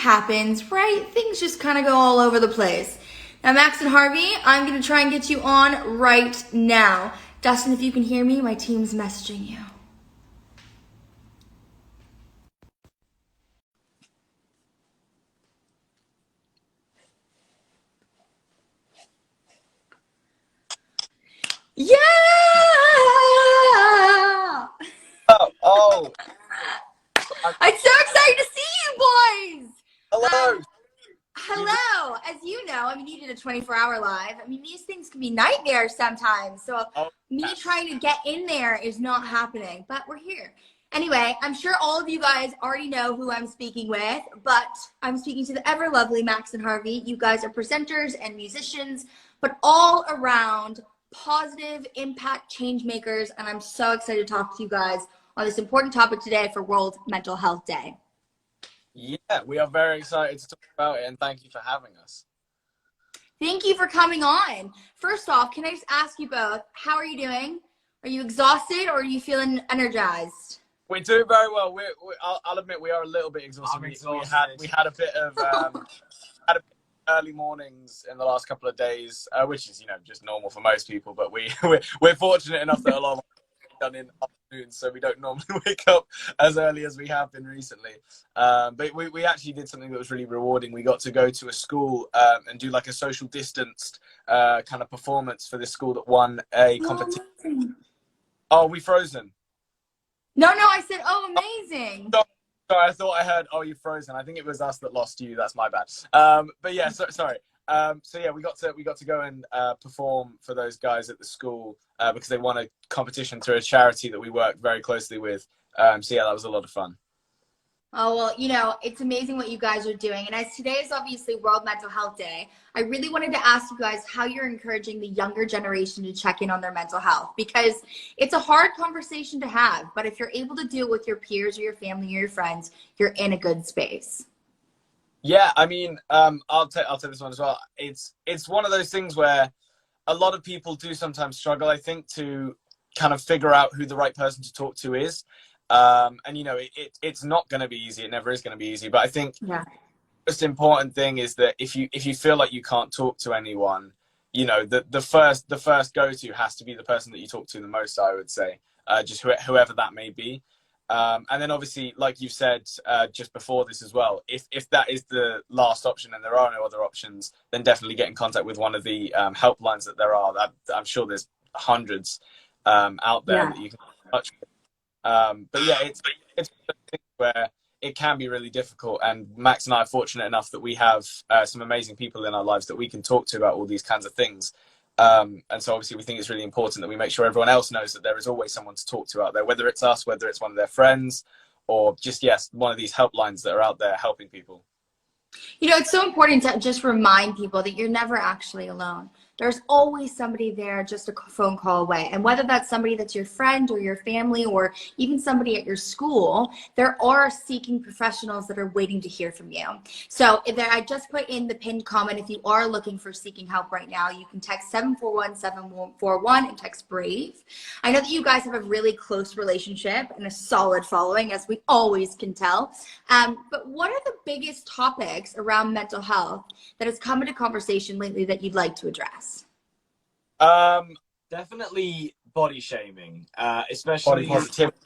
happens, right? Things just kind of go all over the place. Now, Max and Harvey, I'm going to try and get you on right now. Dustin, if you can hear me, my team's messaging you. Yeah! Oh, I'm so excited to see you boys! hello. Hello. As you know, you did a 24-hour live. These things can be nightmares sometimes. So Oh, me yes. trying to get in there is not happening, but we're here. Anyway, I'm sure all of you guys already know who I'm speaking with, but I'm speaking to the ever lovely Max and Harvey. You guys are presenters and musicians, but all around positive impact change makers. And I'm so excited to talk to you guys on this important topic today for World Mental Health Day. Yeah, we are very excited to talk about it, and thank you for having us. Thank you for coming on. First off, can I just ask you both, how are you doing? Are you exhausted or are you feeling energized? We're doing very well. I'll admit we are a little bit exhausted. We had a bit of early mornings in the last couple of days, which is just normal for most people. But we're fortunate enough that a lot of done in afternoons, so we don't normally wake up as early as we have been recently. But we actually did something that was really rewarding. We got to go to a school and do like a social distanced kind of performance for this school that won a competition. Oh, we frozen? No, I said, oh, amazing. Sorry, I thought I heard, oh, you're frozen. I think it was us that lost you. That's my bad. But yeah, sorry. So yeah, we got to go and perform for those guys at the school because they won a competition through a charity that we work very closely with. So yeah, that was a lot of fun. Oh, well, it's amazing what you guys are doing. And as today is obviously World Mental Health Day, I really wanted to ask you guys how you're encouraging the younger generation to check in on their mental health, because it's a hard conversation to have. But if you're able to do it with your peers or your family or your friends, you're in a good space. Yeah, I'll take this one as well. It's one of those things where a lot of people do sometimes struggle, I think, to kind of figure out who the right person to talk to is. And it's not going to be easy. It never is going to be easy. But I think the most important thing is that if you feel like you can't talk to anyone, the first go-to has to be the person that you talk to the most, I would say, just whoever that may be. And then obviously, like you've said just before this as well, if that is the last option and there are no other options, then definitely get in contact with one of the helplines that there are. I'm sure there's hundreds out there that you can touch with. But yeah, it's where it can be really difficult. And Max and I are fortunate enough that we have some amazing people in our lives that we can talk to about all these kinds of things. And so obviously we think it's really important that we make sure everyone else knows that there is always someone to talk to out there, whether it's us, whether it's one of their friends, or just, one of these helplines that are out there helping people. It's so important to just remind people that you're never actually alone. There's always somebody there just a phone call away. And whether that's somebody that's your friend or your family or even somebody at your school, there are seeking professionals that are waiting to hear from you. So I just put in the pinned comment, if you are looking for seeking help right now, you can text 741-741 and text BRAVE. I know that you guys have a really close relationship and a solid following, as we always can tell. But what are the biggest topics around mental health that has come into conversation lately that you'd like to address? Definitely body shaming, especially Body positivity.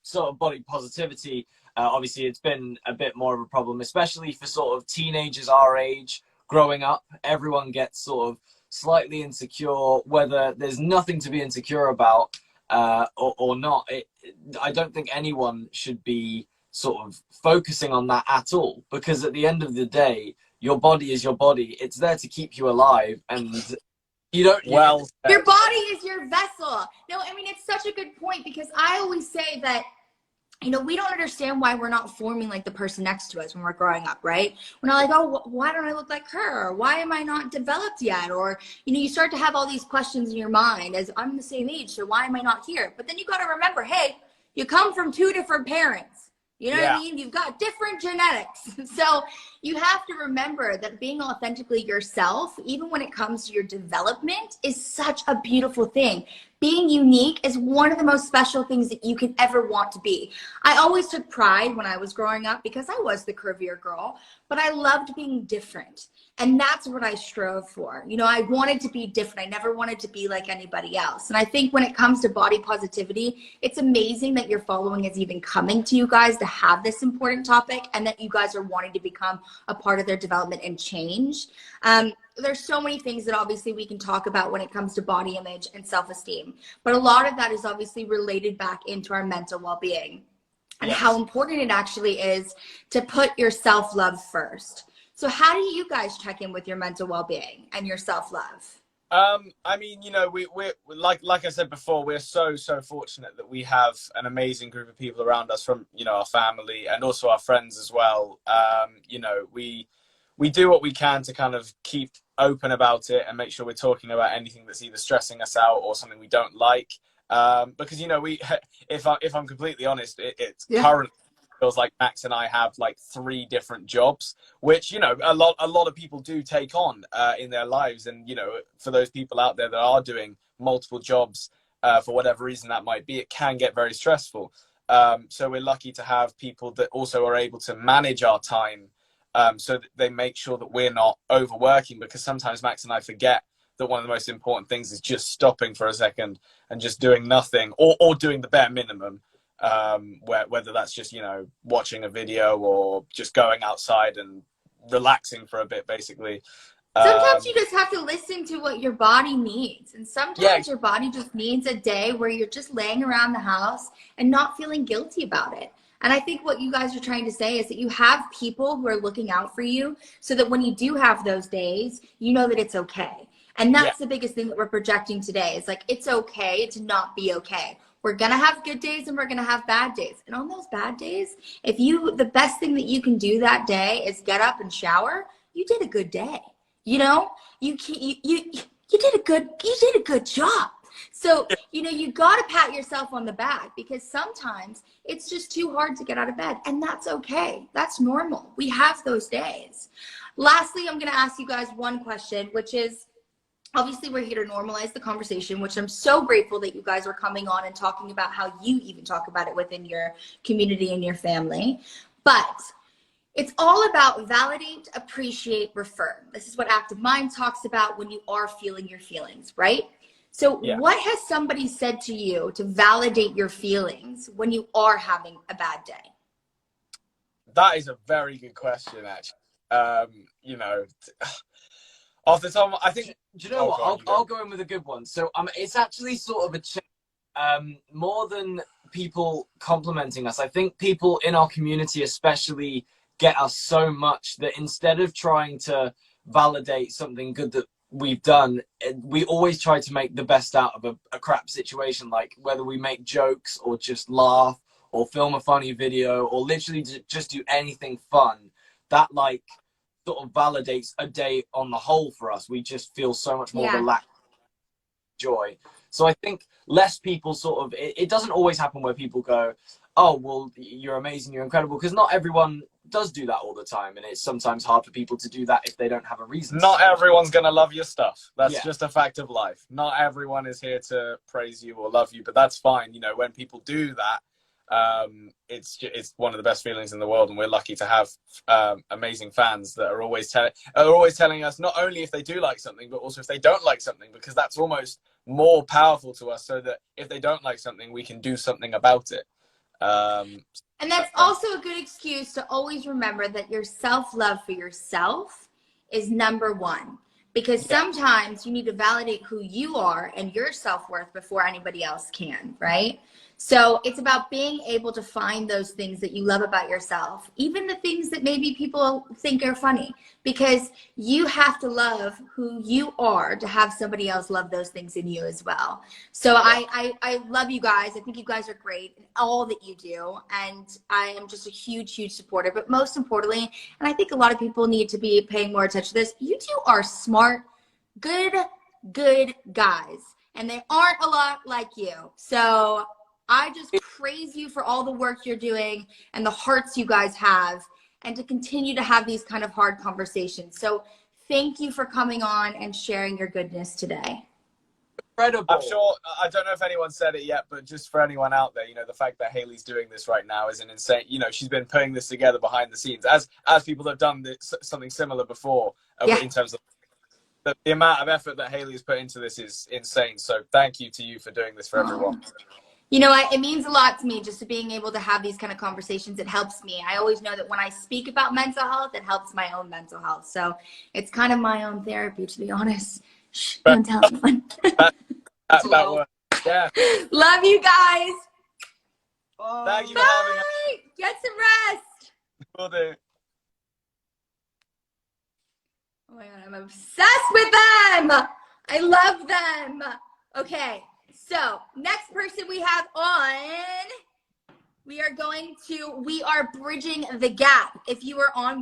Sort of body positivity. Obviously, it's been a bit more of a problem, especially for sort of teenagers our age growing up. Everyone gets sort of slightly insecure, whether there's nothing to be insecure about or not. I don't think anyone should be sort of focusing on that at all, because at the end of the day, your body is your body. It's there to keep you alive, and you don't. Your body is your vessel. No, it's such a good point, because I always say that, we don't understand why we're not forming like the person next to us when we're growing up, right? We're not like, oh, why don't I look like her? Or why am I not developed yet? Or, you start to have all these questions in your mind as I'm the same age, so why am I not here? But then you got to remember, hey, you come from two different parents. You know what I mean? You've got different genetics. So you have to remember that being authentically yourself, even when it comes to your development, is such a beautiful thing. Being unique is one of the most special things that you can ever want to be. I always took pride when I was growing up because I was the curvier girl, but I loved being different. And that's what I strove for. You know, I wanted to be different. I never wanted to be like anybody else. And I think when it comes to body positivity, it's amazing that your following is even coming to you guys to have this important topic, and that you guys are wanting to become a part of their development and change. There's so many things that obviously we can talk about when it comes to body image and self-esteem, but a lot of that is obviously related back into our mental well-being and Yes. how important it actually is to put your self-love first. So how do you guys check in with your mental well-being and your self-love? I mean, you know, we're like I said before, we're so fortunate that we have an amazing group of people around us, from, you know, our family and also our friends as well. You know, we do what we can to kind of keep open about it and make sure we're talking about anything that's either stressing us out or something we don't like. Because, you know, if I'm completely honest, it's currently feels like Max and I have like 3 different jobs, which, you know, a lot of people do take on in their lives. And, you know, for those people out there that are doing multiple jobs, for whatever reason that might be, it can get very stressful. So we're lucky to have people that also are able to manage our time, so that they make sure that we're not overworking, because sometimes Max and I forget that one of the most important things is just stopping for a second and just doing nothing, or doing the bare minimum. Whether that's just, you know, watching a video or just going outside and relaxing for a bit, basically. Sometimes you just have to listen to what your body needs. And sometimes your body just needs a day where you're just laying around the house and not feeling guilty about it. And I think what you guys are trying to say is that you have people who are looking out for you, so that when you do have those days, you know that it's okay. And that's the biggest thing that we're projecting today. Is like, it's okay to not be okay. We're going to have good days and we're going to have bad days. And on those bad days, the best thing that you can do that day is get up and shower, you did a good day. You know, you did a good job. So, you know, you got to pat yourself on the back, because sometimes it's just too hard to get out of bed, and that's okay. That's normal. We have those days. Lastly, I'm going to ask you guys one question, which is, obviously we're here to normalize the conversation, which I'm so grateful that you guys are coming on and talking about how you even talk about it within your community and your family. But it's all about validate, appreciate, refer. This is what Active Mind talks about when you are feeling your feelings, right? So what has somebody said to you to validate your feelings when you are having a bad day? That is a very good question, actually. You know, off the top, I think. Do you know what? I'll go in with a good one. So it's actually sort of a change, more than people complimenting us. I think people in our community especially get us so much that instead of trying to validate something good that we've done, we always try to make the best out of a crap situation. Like whether we make jokes or just laugh or film a funny video or literally just do anything fun, that like sort of validates a day on the whole for us. We just feel so much more relaxed, joy. So I think less people sort of, it doesn't always happen where people go, oh, well, you're amazing, you're incredible, because not everyone does do that all the time, and it's sometimes hard for people to do that if they don't have a reason. Not everyone's going to love your stuff. That's just a fact of life. Not everyone is here to praise you or love you, but that's fine. You know, when people do that, it's one of the best feelings in the world, and we're lucky to have amazing fans that are always telling us not only if they do like something, but also if they don't like something, because that's almost more powerful to us, so that if they don't like something, we can do something about it. And that's also a good excuse to always remember that your self-love for yourself is number one, because sometimes you need to validate who you are and your self-worth before anybody else can, right? So it's about being able to find those things that you love about yourself, even the things that maybe people think are funny, because you have to love who you are to have somebody else love those things in you as well. So I love you guys. I think you guys are great in all that you do. And I am just a huge, huge supporter. But most importantly, and I think a lot of people need to be paying more attention to this, you two are smart, good guys. And they aren't a lot like you. So I just praise you for all the work you're doing and the hearts you guys have, and to continue to have these kind of hard conversations. So thank you for coming on and sharing your goodness today. Incredible. I'm sure, I don't know if anyone said it yet, but just for anyone out there, you know, the fact that Hayley's doing this right now is an insane, you know, she's been putting this together behind the scenes as people have done this, something similar before in terms of the amount of effort that Hayley has put into this is insane. So thank you to you for doing this for everyone. You know what? It means a lot to me just to being able to have these kind of conversations. It helps me. I always know that when I speak about mental health, it helps my own mental health. So it's kind of my own therapy, to be honest. Shh, don't tell anyone. that works. Yeah. Love you guys. Thank you for having us. Get some rest. Will do. Oh my God, I'm obsessed with them. I love them. Okay, so next person we have on, we are bridging the gap. If you are on